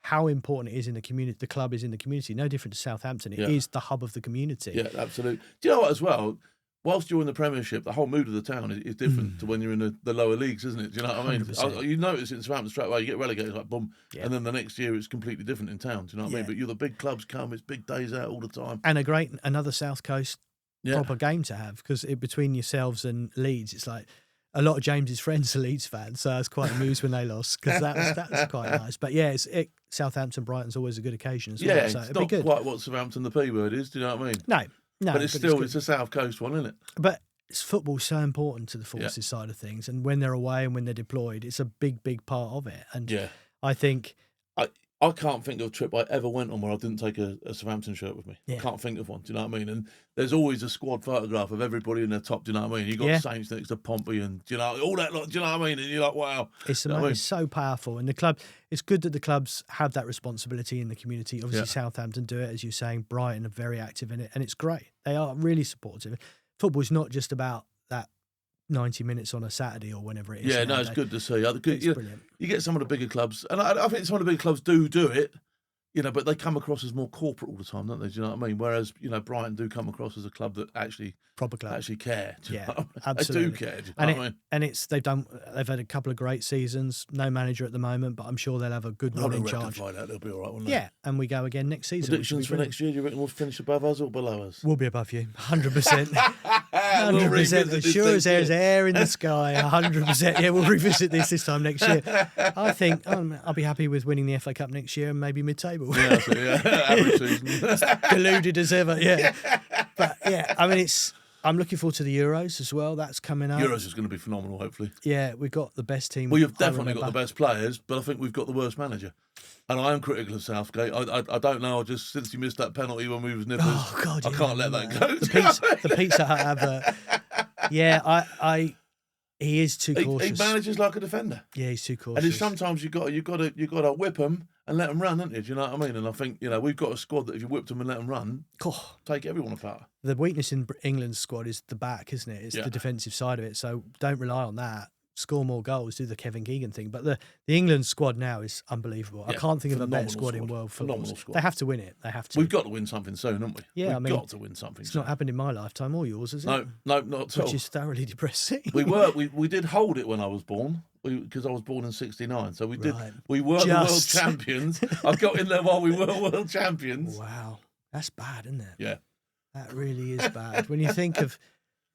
how important it is in the community. The club is in the community. No different to Southampton. It is the hub of the community. Yeah, absolutely. Do you know what, as well? Whilst you're in the Premiership, the whole mood of the town is different to when you're in the lower leagues, isn't it? Do you know what I mean? 100%. You notice it in Southampton straight away. You get relegated, like boom, and then the next year it's completely different in town. Do you know what I mean? But the big clubs come. It's big days out all the time. And another South Coast proper game to have, because between yourselves and Leeds, it's like a lot of James's friends are Leeds fans, so I was quite amused when they lost, because that was quite nice. But yeah, Southampton Brighton's always a good occasion as well. Yeah, so it's it'd not be good. quite what Southampton the P word is. Do you know what I mean? No, but it's a South Coast one, isn't it? But football's so important to the forces side of things, and when they're away and when they're deployed, it's a big part of it. And I think I can't think of a trip I ever went on where I didn't take a Southampton shirt with me. I can't think of one. Do you know what I mean? And there's always a squad photograph of everybody in their top. Do you know what I mean? You got Saints next to Pompey, and do you know all that lot. Do you know what I mean? And you're like, wow, it's so powerful. And the club, it's good that the clubs have that responsibility in the community. Obviously, Southampton do it, as you're saying. Brighton are very active in it, and it's great. They are really supportive. Football is not just about that 90 minutes on a Saturday or whenever it is. Yeah, no, it's good to see. It's brilliant. You get some of the bigger clubs, and I think some of the bigger clubs do it, but they come across as more corporate all the time, don't they? Do you know what I mean? Whereas, Brighton do come across as a club that actually proper club actually care. Absolutely. They do care. Do you know what I mean? And they've had a couple of great seasons. No manager at the moment, but I'm sure they'll have a good one in charge. They'll be all right, won't they? Yeah, and we go again next season. Predictions for next year? Do you reckon we'll finish above us or below us? We'll be above you, 100%. 100%. As sure as there's air in the sky, 100%. Yeah, we'll revisit this time next year. I think I'll be happy with winning the FA Cup next year and maybe mid-table. Average season. Deluded as ever, yeah. But yeah, I mean, I'm looking forward to the Euros as well. That's coming up. Euros is going to be phenomenal, hopefully. Yeah, we've got the best team. Well, you've definitely got the best players, but I think we've got the worst manager. And I am critical of Southgate. I don't know. Since you missed that penalty when we was nippers, I can't let that go. The Pizza Hut advert. Yeah, he is too cautious. He manages like a defender. Yeah, he's too cautious. And sometimes you got to whip them and let them run, haven't you? Do you know what I mean? And I think we've got a squad that if you whipped them and let them run, take everyone apart. The weakness in England's squad is the back, isn't it? It's the defensive side of it. So don't rely on that. Score more goals, do the Kevin Keegan thing. But the England squad now is unbelievable. I can't think of a better squad in world football. They have to win it. They have to. We've got to win something soon, haven't we? Yeah, we've got to win something. It's not happened in my lifetime or yours, has it? No, not at all. Which is thoroughly depressing. We did hold it when I was born. Because I was born in '69, so we did. We were the world champions. I got in there while we were world champions. Wow, that's bad, isn't it? Yeah, that really is bad. When you think of,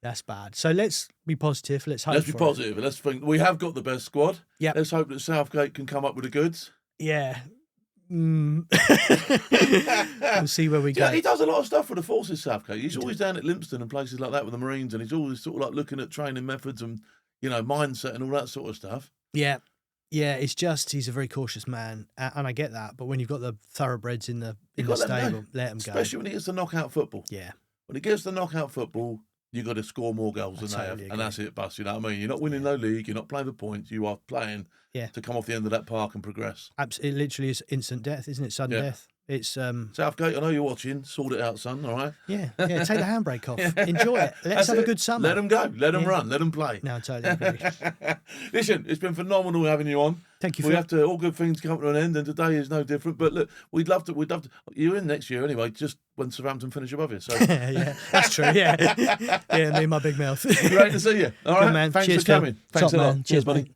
that's bad. So let's be positive. Let's hope. Let's be positive. Let's think we have got the best squad. Yeah. Let's hope that Southgate can come up with the goods. Yeah. We'll see where we go. Yeah, he does a lot of stuff for the forces, Southgate. He's always down at Lympstone and places like that with the Marines, and he's always sort of like looking at training methods and mindset and all that sort of stuff. Yeah. It's just he's a very cautious man, and I get that. But when you've got the thoroughbreds in the stable, let them go. Especially when he gets the knockout football. Yeah. When he gets the knockout football, you've got to score more goals than they have, and that's it, Bus. You know what I mean? You're not winning no league. You're not playing for points. You are playing to come off the end of that park and progress. Absolutely, it literally is instant death, isn't it? Sudden death. It's Southgate. I know you're watching. Sort it out, son. All right. Yeah. Take the handbrake off. Enjoy it. Let's have a good summer. Let them go. Let them run. Let them play. No, I totally agree. Listen, it's been phenomenal having you on. Thank you. We have to. All good things come to an end, and today is no different. But look, we'd love to. You're in next year anyway. Just when Southampton finish above you. So yeah, that's true. Yeah, me and my big mouth. Great to see you. All right, man. Thanks Cheers, for coming. Thanks a lot. Cheers, buddy.